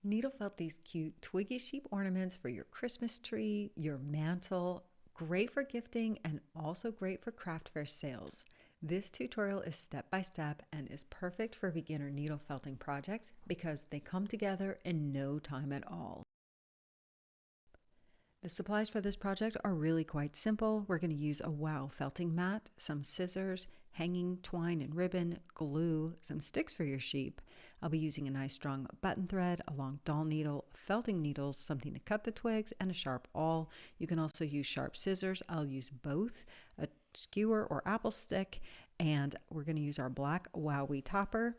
Needle felt these cute Twiggy Sheep ornaments for your Christmas tree, your mantle, great for gifting and also great for craft fair sales. This tutorial is step by step and is perfect for beginner needle felting projects because they come together in no time at all. The supplies for this project are really quite simple. We're going to use a wow felting mat, some scissors, hanging twine and ribbon, glue, some sticks for your sheep. I'll be using a nice strong button thread, a long doll needle, felting needles, something to cut the twigs, and a sharp awl. You can also use sharp scissors. I'll use both, a skewer or apple stick, and we're going to use our black Wowie topper.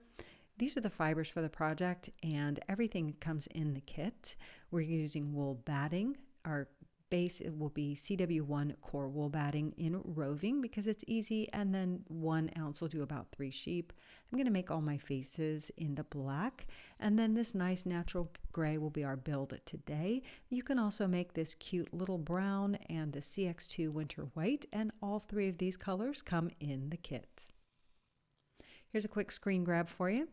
These are the fibers for the project, and everything comes in the kit. We're using wool batting. Our base will be CW1 core wool batting in roving because it's easy, and then 1 ounce will do about 3 sheep. I'm going to make all my faces in the black, and then this nice natural gray will be our build today. You can also make this cute little brown and the CX2 winter white, and all 3 of these colors come in the kit. Here's a quick screen grab for you.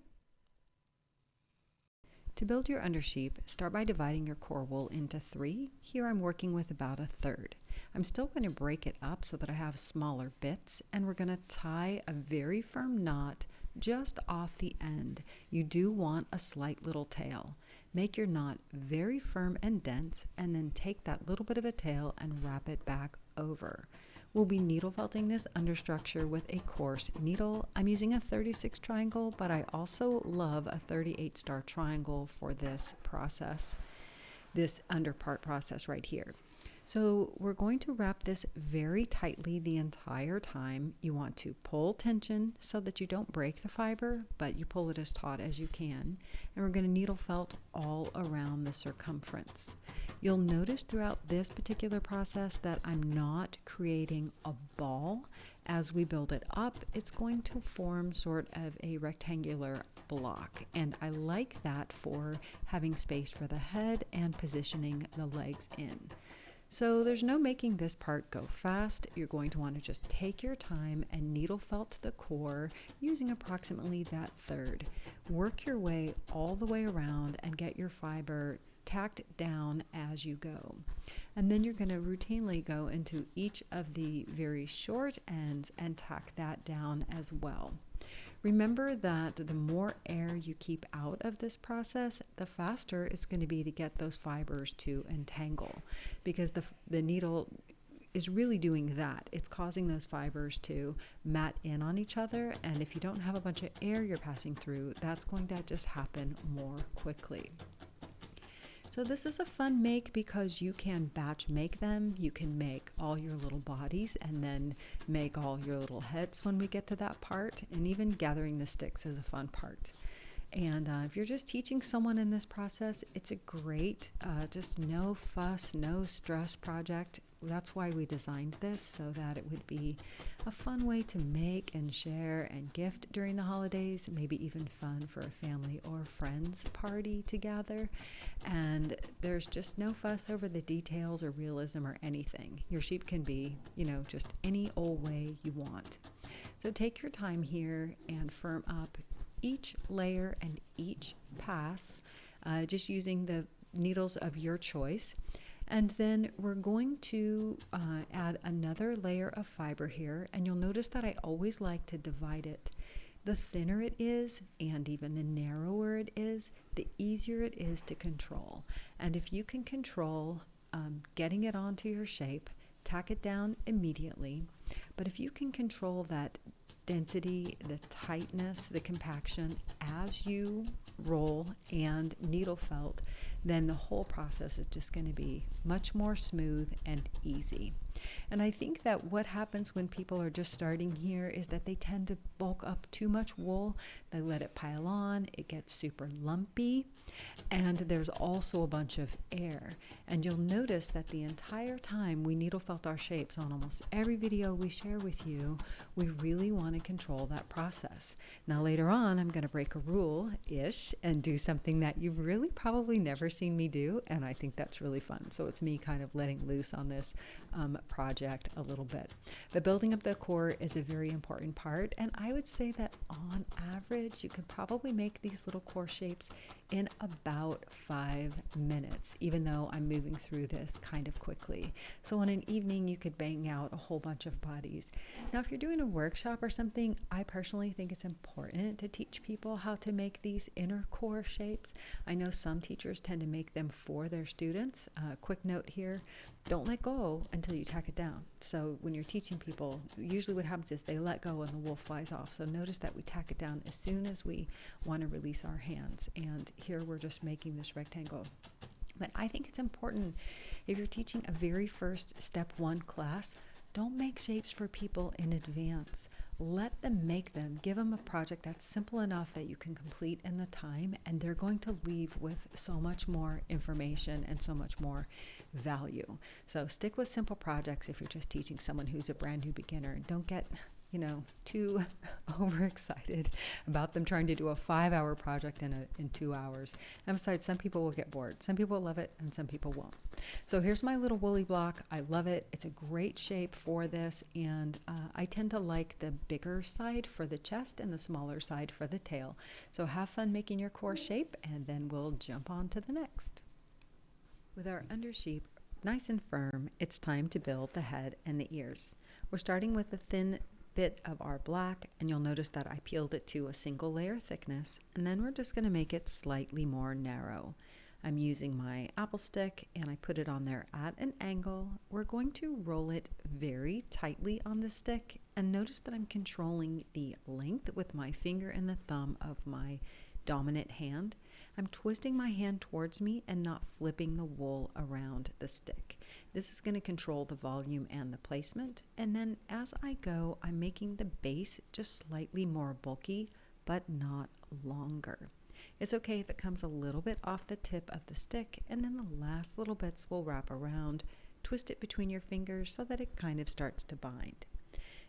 To build your undersheep, start by dividing your core wool into 3. Here I'm working with about 1/3. I'm still going to break it up so that I have smaller bits, and we're going to tie a very firm knot just off the end. You do want a slight little tail. Make your knot very firm and dense, and then take that little bit of a tail and wrap it back over. We'll be needle felting this understructure with a coarse needle. I'm using a 36 triangle, but I also love a 38 star triangle for this process, this underpart process right here. So we're going to wrap this very tightly the entire time. You want to pull tension so that you don't break the fiber, but you pull it as taut as you can. And we're going to needle felt all around the circumference. You'll notice throughout this particular process that I'm not creating a ball. As we build it up, it's going to form sort of a rectangular block. And I like that for having space for the head and positioning the legs in. So there's no making this part go fast. You're going to want to just take your time and needle felt the core using approximately that 1/3. Work your way all the way around and get your fiber tacked down as you go. And then you're going to routinely go into each of the very short ends and tack that down as well. Remember that the more air you keep out of this process, the faster it's going to be to get those fibers to entangle, because the needle is really doing that. It's causing those fibers to mat in on each other, and if you don't have a bunch of air you're passing through, that's going to just happen more quickly. So this is a fun make because you can batch make them. You can make all your little bodies and then make all your little heads when we get to that part. And even gathering the sticks is a fun part. And if you're just teaching someone in this process, it's a great, just no fuss, no stress project. That's why we designed this, so that it would be a fun way to make and share and gift during the holidays, maybe even fun for a family or friends party to gather. And there's just no fuss over the details or realism or anything. Your sheep can be, just any old way you want. So take your time here and firm up each layer and each pass, just using the needles of your choice. And then we're going to add another layer of fiber here, and you'll notice that I always like to divide it. The thinner it is, and even the narrower it is, the easier it is to control. And if you can control getting it onto your shape, tack it down immediately. But if you can control that density, the tightness, the compaction as you roll and needle felt, then the whole process is just going to be much more smooth and easy. And I think that what happens when people are just starting here is that they tend to bulk up too much wool. They let it pile on, it gets super lumpy, and there's also a bunch of air. And you'll notice that the entire time we needle felt our shapes on almost every video we share with you, we really want to control that process. Now later on, I'm going to break a rule-ish and do something that you've really probably never seen me do, and I think that's really fun. So it's me kind of letting loose on this project a little bit. But building up the core is a very important part, and I would say that on average, you could probably make these little core shapes in about 5 minutes, even though I'm moving through this kind of quickly. So on an evening, you could bang out a whole bunch of bodies. Now, if you're doing a workshop or something, I personally think it's important to teach people how to make these inner core shapes. I know some teachers tend to make them for their students. Quick note here, don't let go until you tack it down. So when you're teaching people, usually what happens is they let go and the wool flies off. So notice that we tack it down as soon as we want to release our hands. And here we're just making this rectangle. But I think it's important, if you're teaching a very first step 1 class, don't make shapes for people in advance. Let them make them. Give them a project that's simple enough that you can complete in the time, and they're going to leave with so much more information and so much more value. So stick with simple projects if you're just teaching someone who's a brand new beginner. Don't get too overexcited about them trying to do a 5-hour project in 2 hours. And besides, some people will get bored. Some people love it and some people won't. So here's my little woolly block. I love it. It's a great shape for this, and I tend to like the bigger side for the chest and the smaller side for the tail. So have fun making your core shape, and then we'll jump on to the next. With our under sheep nice and firm, it's time to build the head and the ears. We're starting with a thin bit of our black, and you'll notice that I peeled it to a single layer thickness, and then we're just going to make it slightly more narrow. I'm using my apple stick and I put it on there at an angle. We're going to roll it very tightly on the stick, and notice that I'm controlling the length with my finger and the thumb of my dominant hand. I'm twisting my hand towards me and not flipping the wool around the stick. This is going to control the volume and the placement. And then as I go, I'm making the base just slightly more bulky, but not longer. It's okay if it comes a little bit off the tip of the stick, and then the last little bits will wrap around. Twist it between your fingers so that it kind of starts to bind.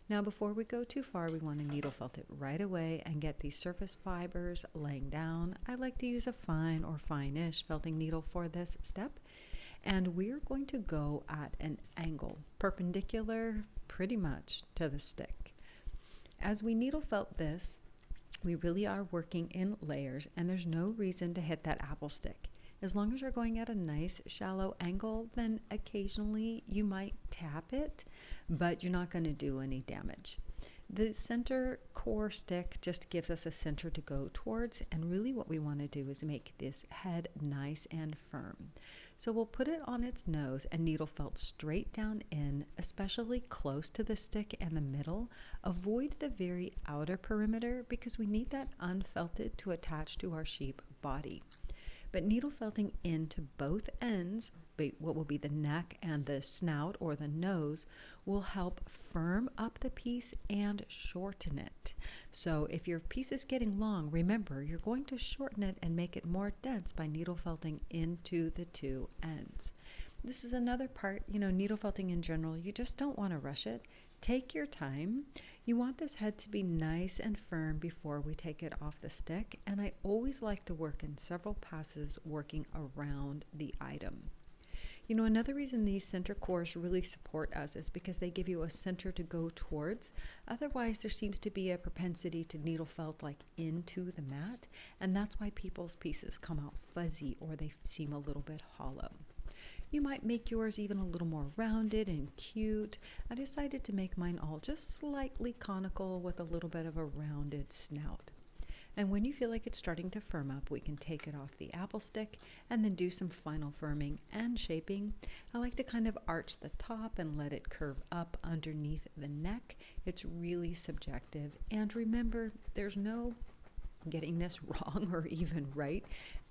Now, before we go too far, we want to needle felt it right away and get these surface fibers laying down. I like to use a fine or fine-ish felting needle for this step. And we're going to go at an angle, perpendicular pretty much to the stick. As we needle felt this, we really are working in layers, and there's no reason to hit that apple stick. As long as you're going at a nice shallow angle, then occasionally you might tap it, but you're not going to do any damage. The center core stick just gives us a center to go towards, and really what we want to do is make this head nice and firm. So we'll put it on its nose and needle felt straight down in, especially close to the stick and the middle. Avoid the very outer perimeter because we need that unfelted to attach to our sheep body. But needle felting into both ends, what will be the neck and the snout or the nose, will help firm up the piece and shorten it. So if your piece is getting long, remember you're going to shorten it and make it more dense by needle felting into the two ends. This is another part, needle felting in general, you just don't want to rush it. Take your time. You want this head to be nice and firm before we take it off the stick, and I always like to work in several passes working around the item. Another reason these center cores really support us is because they give you a center to go towards. Otherwise, there seems to be a propensity to needle felt like into the mat, and that's why people's pieces come out fuzzy or they seem a little bit hollow. You might make yours even a little more rounded and cute. I decided to make mine all just slightly conical with a little bit of a rounded snout. And when you feel like it's starting to firm up, we can take it off the apple stick and then do some final firming and shaping. I like to kind of arch the top and let it curve up underneath the neck. It's really subjective. And remember, there's no getting this wrong or even right.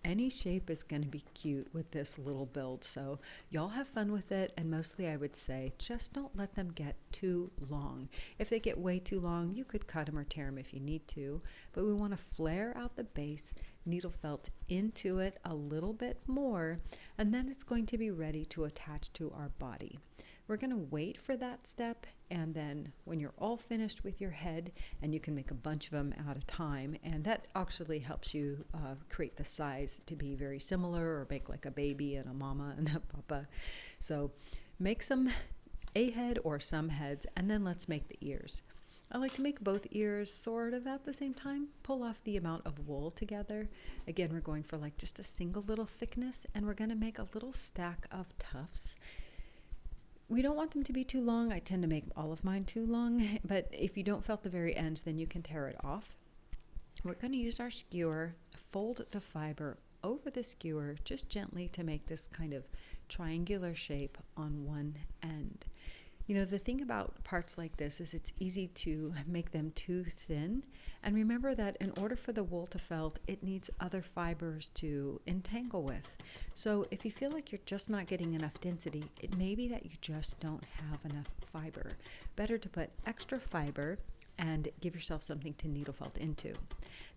Any shape is going to be cute with this little build, so y'all have fun with it, and mostly I would say just don't let them get too long. If they get way too long, you could cut them or tear them if you need to, but we want to flare out the base, needle felt into it a little bit more, and then it's going to be ready to attach to our body. We're going to wait for that step, and then when you're all finished with your head, and you can make a bunch of them at a time, and that actually helps you create the size to be very similar, or make like a baby and a mama and a papa. So make some a head or some heads, and then let's make the ears. I like to make both ears sort of at the same time, pull off the amount of wool together. Again, we're going for like just a single little thickness, and we're going to make a little stack of tufts. We don't want them to be too long. I tend to make all of mine too long, but if you don't felt the very ends, then you can tear it off. We're going to use our skewer, fold the fiber over the skewer just gently to make this kind of triangular shape on one end. You know, the thing about parts like this is it's easy to make them too thin. And remember that in order for the wool to felt, it needs other fibers to entangle with. So if you feel like you're just not getting enough density, it may be that you just don't have enough fiber. Better to put extra fiber and give yourself something to needle felt into.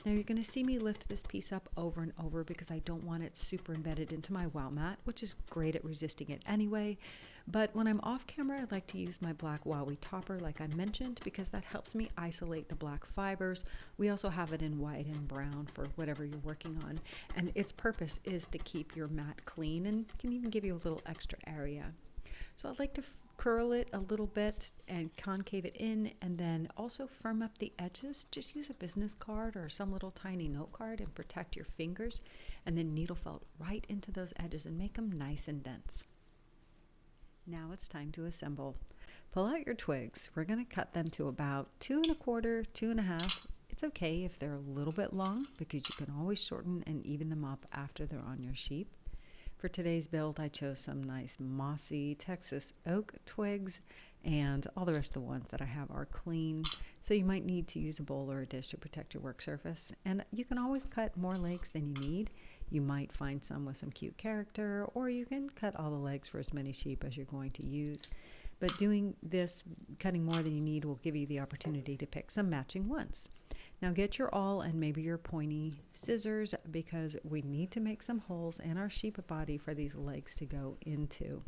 Now you're going to see me lift this piece up over and over because I don't want it super embedded into my wow mat, which is great at resisting it anyway. But when I'm off camera, I like to use my black Wowie topper like I mentioned because that helps me isolate the black fibers. We also have it in white and brown for whatever you're working on. And its purpose is to keep your mat clean and can even give you a little extra area. So I'd like to curl it a little bit and concave it in, and then also firm up the edges. Just use a business card or some little tiny note card and protect your fingers, and then needle felt right into those edges and make them nice and dense. Now it's time to assemble. Pull out your twigs. We're going to cut them to about 2 1/4, 2 1/2. It's okay if they're a little bit long because you can always shorten and even them up after they're on your sheep. For today's build, I chose some nice mossy Texas oak twigs, and all the rest of the ones that I have are clean. So you might need to use a bowl or a dish to protect your work surface. And you can always cut more legs than you need. You might find some with some cute character, or you can cut all the legs for as many sheep as you're going to use. But doing this, cutting more than you need, will give you the opportunity to pick some matching ones. Now get your awl and maybe your pointy scissors because we need to make some holes in our sheep body for these legs to go into.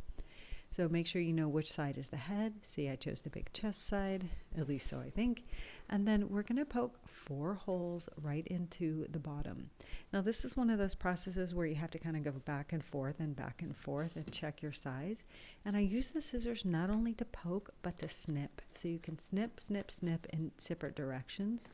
So make sure you know which side is the head. See, I chose the big chest side, at least so I think. And then we're going to poke 4 holes right into the bottom. Now this is one of those processes where you have to kind of go back and forth and check your size. And I use the scissors not only to poke, but to snip. So you can snip, snip, snip in separate directions.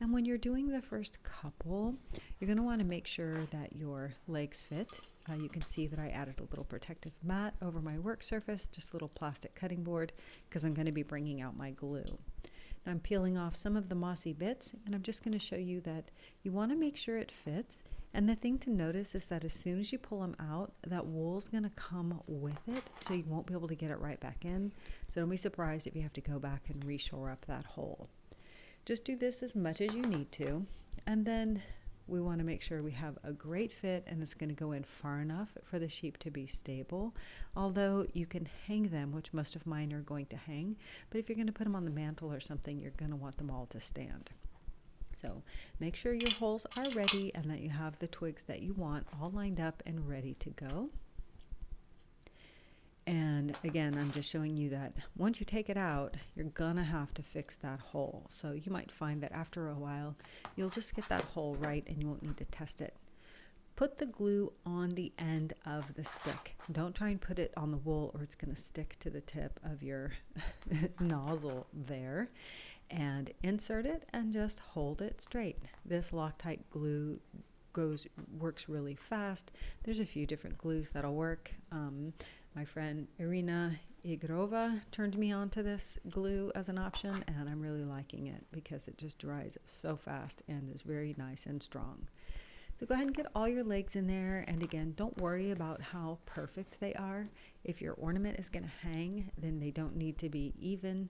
And when you're doing the first couple, you're going to want to make sure that your legs fit. You can see that I added a little protective mat over my work surface, just a little plastic cutting board, because I'm going to be bringing out my glue. Now I'm peeling off some of the mossy bits, and I'm just going to show you that you want to make sure it fits. And the thing to notice is that as soon as you pull them out, that wool's going to come with it, so you won't be able to get it right back in. So don't be surprised if you have to go back and re-shore up that hole. Just do this as much as you need to, and then we want to make sure we have a great fit and it's going to go in far enough for the sheep to be stable. Although you can hang them, which most of mine are going to hang, but if you're going to put them on the mantle or something, you're going to want them all to stand. So make sure your holes are ready and that you have the twigs that you want all lined up and ready to go. And again, I'm just showing you that once you take it out, you're gonna have to fix that hole. So you might find that after a while, you'll just get that hole right and you won't need to test it. Put the glue on the end of the stick. Don't try and put it on the wool or it's gonna stick to the tip of your nozzle there. And insert it and just hold it straight. This Loctite glue works really fast. There's a few different glues that'll work. My friend Irina Igrova turned me on to this glue as an option, and I'm really liking it because it just dries so fast and is very nice and strong. So go ahead and get all your legs in there, and again, don't worry about how perfect they are. If your ornament is going to hang, then they don't need to be even.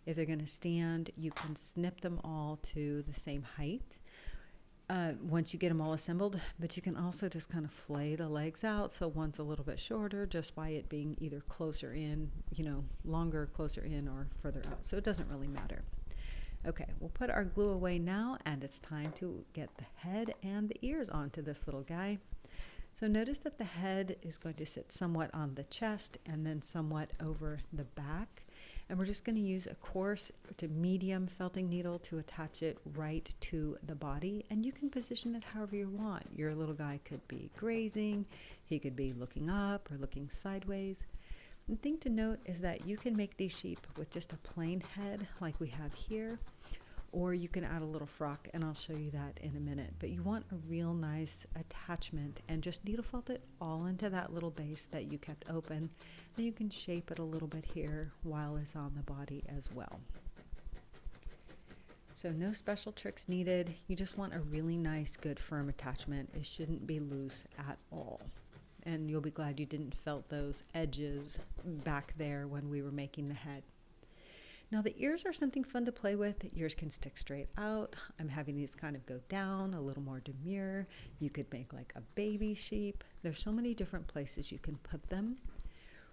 If they're going to stand, you can snip them all to the same height. Once you get them all assembled, but you can also just kind of flay the legs out, so one's a little bit shorter just by it being either closer in, longer, closer in, or further out, so it doesn't really matter. Okay, we'll put our glue away now, and it's time to get the head and the ears onto this little guy. So notice that the head is going to sit somewhat on the chest and then somewhat over the back. And we're just going to use a coarse to medium felting needle to attach it right to the body. And you can position it however you want. Your little guy could be grazing, he could be looking up or looking sideways. The thing to note is that you can make these sheep with just a plain head like we have here, or you can add a little frock, and I'll show you that in a minute. But you want a real nice attachment, and just needle felt it all into that little base that you kept open. Then you can shape it a little bit here while it's on the body as well. So no special tricks needed. You just want a really nice, good, firm attachment. It shouldn't be loose at all. And you'll be glad you didn't felt those edges back there when we were making the head. Now the ears are something fun to play with. The ears can stick straight out. I'm having these kind of go down, a little more demure. You could make like a baby sheep. There's so many different places you can put them.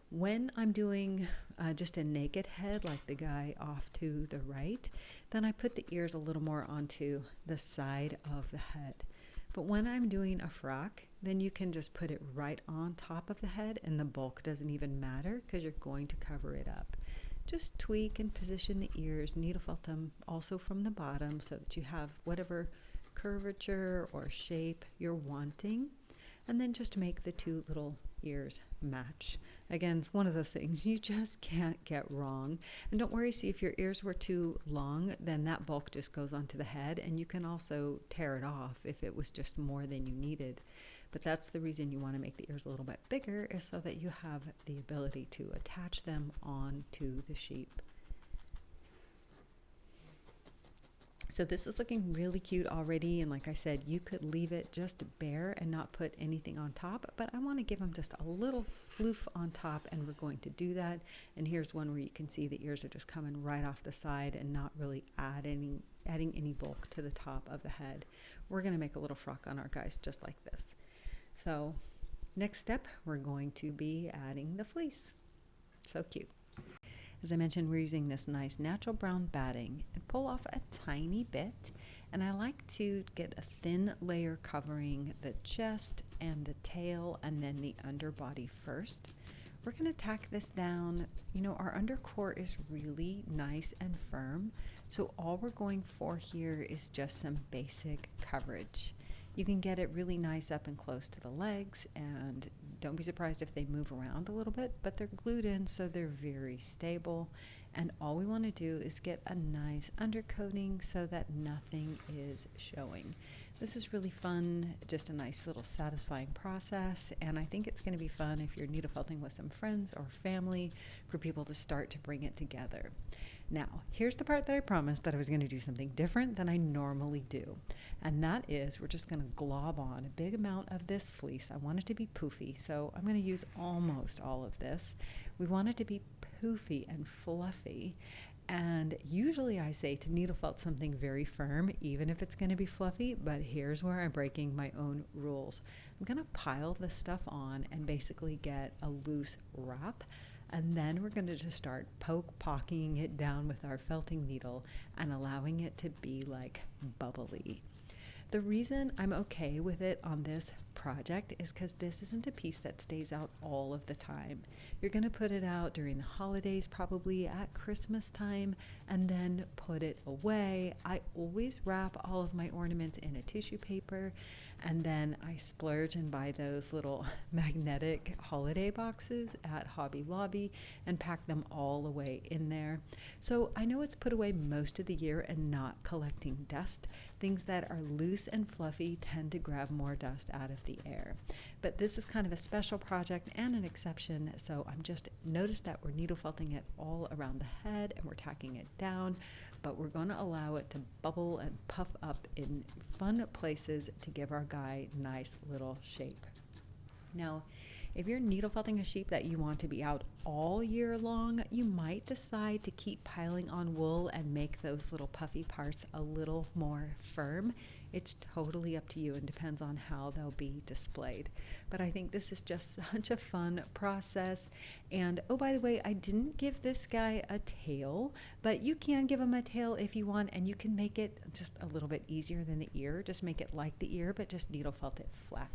When I'm doing just a naked head, like the guy off to the right, then I put the ears a little more onto the side of the head. But when I'm doing a frock, then you can just put it right on top of the head, and the bulk doesn't even matter because you're going to cover it up. Just tweak and position the ears, needle felt them also from the bottom so that you have whatever curvature or shape you're wanting, and then just make the two little ears match. Again, it's one of those things you just can't get wrong. And don't worry, see, if your ears were too long, then that bulk just goes onto the head, and you can also tear it off if it was just more than you needed. But that's the reason you want to make the ears a little bit bigger, is so that you have the ability to attach them onto the sheep. So this is looking really cute already, and like I said, you could leave it just bare and not put anything on top, but I want to give them just a little floof on top, and we're going to do that. And here's one where you can see the ears are just coming right off the side and not really adding any bulk to the top of the head. We're going to make a little frock on our guys just like this. So next step, we're going to be adding the fleece. So cute. As I mentioned, we're using this nice natural brown batting and pull off a tiny bit. And I like to get a thin layer covering the chest and the tail and then the underbody first. We're going to tack this down. You know, our undercore is really nice and firm. So all we're going for here is just some basic coverage. You can get it really nice up and close to the legs, and don't be surprised if they move around a little bit, but they're glued in, so they're very stable. And all we want to do is get a nice undercoating so that nothing is showing. This is really fun, just a nice little satisfying process, and I think it's going to be fun if you're needle felting with some friends or family for people to start to bring it together. Now, here's the part that I promised that I was going to do something different than I normally do. And that is, we're just going to glob on a big amount of this fleece. I want it to be poofy, so I'm going to use almost all of this. We want it to be poofy and fluffy. And usually I say to needle felt something very firm, even if it's going to be fluffy, but here's where I'm breaking my own rules. I'm going to pile this stuff on and basically get a loose wrap. And then we're going to just start pocking it down with our felting needle and allowing it to be like bubbly. The reason I'm okay with it on this project is because this isn't a piece that stays out all of the time. You're going to put it out during the holidays, probably at Christmas time, and then put it away. I always wrap all of my ornaments in a tissue paper, and then I splurge and buy those little magnetic holiday boxes at Hobby Lobby and pack them all away in there. So I know it's put away most of the year and not collecting dust. Things that are loose and fluffy tend to grab more dust out of the air. But this is kind of a special project and an exception, so I'm just noticed that we're needle felting it all around the head and we're tacking it down, but we're going to allow it to bubble and puff up in fun places to give our guy nice little shape. Now, if you're needle felting a sheep that you want to be out all year long, you might decide to keep piling on wool and make those little puffy parts a little more firm. It's totally up to you and depends on how they'll be displayed. But I think this is just such a fun process. And oh, by the way, I didn't give this guy a tail, but you can give him a tail if you want, and you can make it just a little bit easier than the ear. Just make it like the ear, but just needle felt it flat.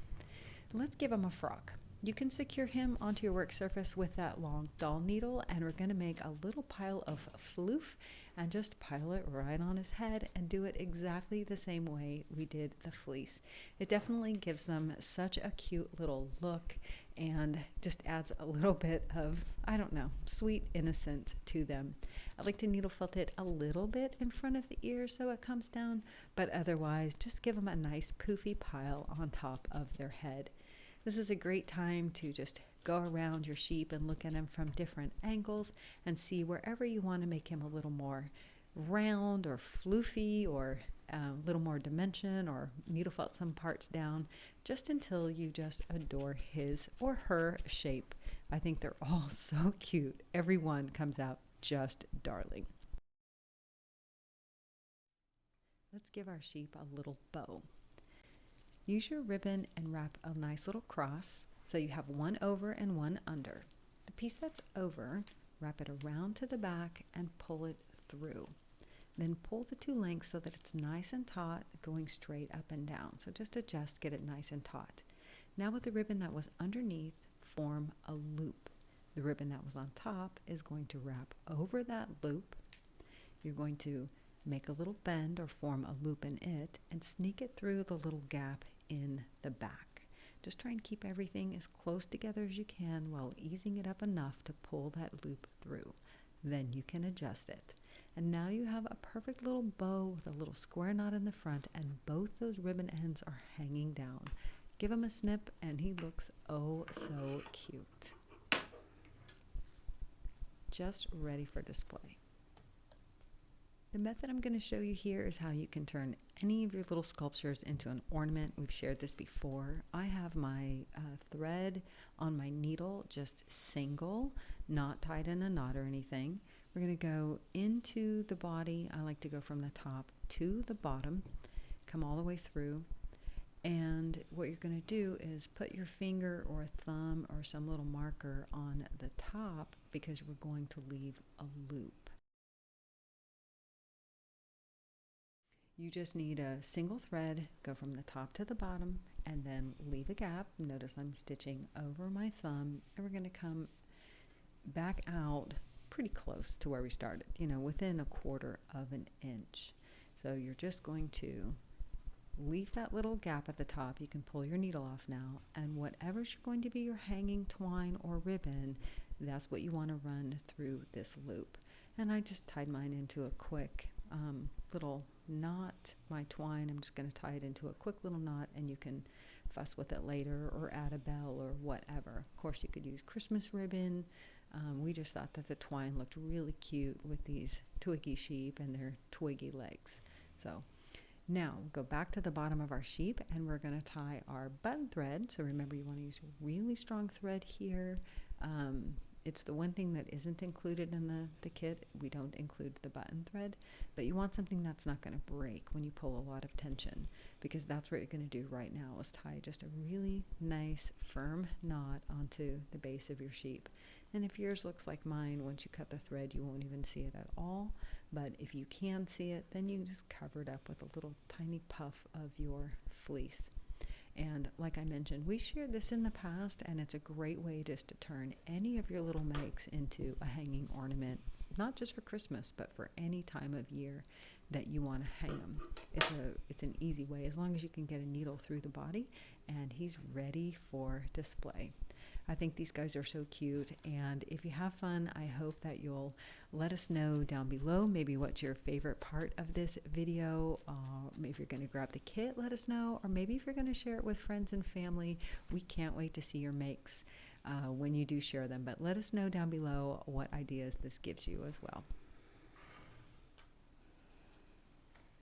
Let's give him a frock. You can secure him onto your work surface with that long doll needle, and we're going to make a little pile of floof and just pile it right on his head and do it exactly the same way we did the fleece. It definitely gives them such a cute little look and just adds a little bit of, I don't know, sweet innocence to them. I like to needle felt it a little bit in front of the ear so it comes down, but otherwise just give them a nice poofy pile on top of their head. This is a great time to just go around your sheep and look at him from different angles and see wherever you want to make him a little more round or floofy or a little more dimension, or needle felt some parts down, just until you just adore his or her shape. I think they're all so cute. Every one comes out just darling. Let's give our sheep a little bow. Use your ribbon and wrap a nice little cross so you have one over and one under. The piece that's over, wrap it around to the back and pull it through. Then pull the two lengths so that it's nice and taut, going straight up and down. So just adjust, get it nice and taut. Now with the ribbon that was underneath, form a loop. The ribbon that was on top is going to wrap over that loop. You're going to make a little bend or form a loop in it and sneak it through the little gap in the back. Just try and keep everything as close together as you can while easing it up enough to pull that loop through. Then you can adjust it. And now you have a perfect little bow with a little square knot in the front, and both those ribbon ends are hanging down. Give him a snip and he looks oh so cute. Just ready for display. The method I'm going to show you here is how you can turn any of your little sculptures into an ornament. We've shared this before. I have my thread on my needle, just single, not tied in a knot or anything. We're going to go into the body. I like to go from the top to the bottom, come all the way through. And what you're going to do is put your finger or a thumb or some little marker on the top, because we're going to leave a loop. You just need a single thread, go from the top to the bottom, and then leave a gap. Notice I'm stitching over my thumb, and we're going to come back out pretty close to where we started, within 1/4 of an inch. So you're just going to leave that little gap at the top. You can pull your needle off now, and whatever's going to be your hanging twine or ribbon, that's what you want to run through this loop. And I just tied mine into a quick little knot. My twine, I'm just going to tie it into a quick little knot, and you can fuss with it later or add a bell or whatever. Of course, you could use Christmas ribbon. We just thought that the twine looked really cute with these Twiggy Sheep and their twiggy legs. So now go back to the bottom of our sheep, and we're going to tie our button thread. So remember, you want to use a really strong thread here. It's the one thing that isn't included in the kit. We don't include the button thread, but you want something that's not going to break when you pull a lot of tension, because that's what you're going to do right now, is tie just a really nice firm knot onto the base of your sheep. And if yours looks like mine, once you cut the thread, you won't even see it at all. But if you can see it, then you just cover it up with a little tiny puff of your fleece. And like I mentioned, we shared this in the past, and it's a great way just to turn any of your little makes into a hanging ornament, not just for Christmas, but for any time of year that you want to hang them. It's an easy way, as long as you can get a needle through the body, and he's ready for display. I think these guys are so cute, and if you have fun, I hope that you'll let us know down below maybe what's your favorite part of this video. If you're going to grab the kit, let us know, or maybe if you're going to share it with friends and family. We can't wait to see your makes when you do share them, but let us know down below what ideas this gives you as well.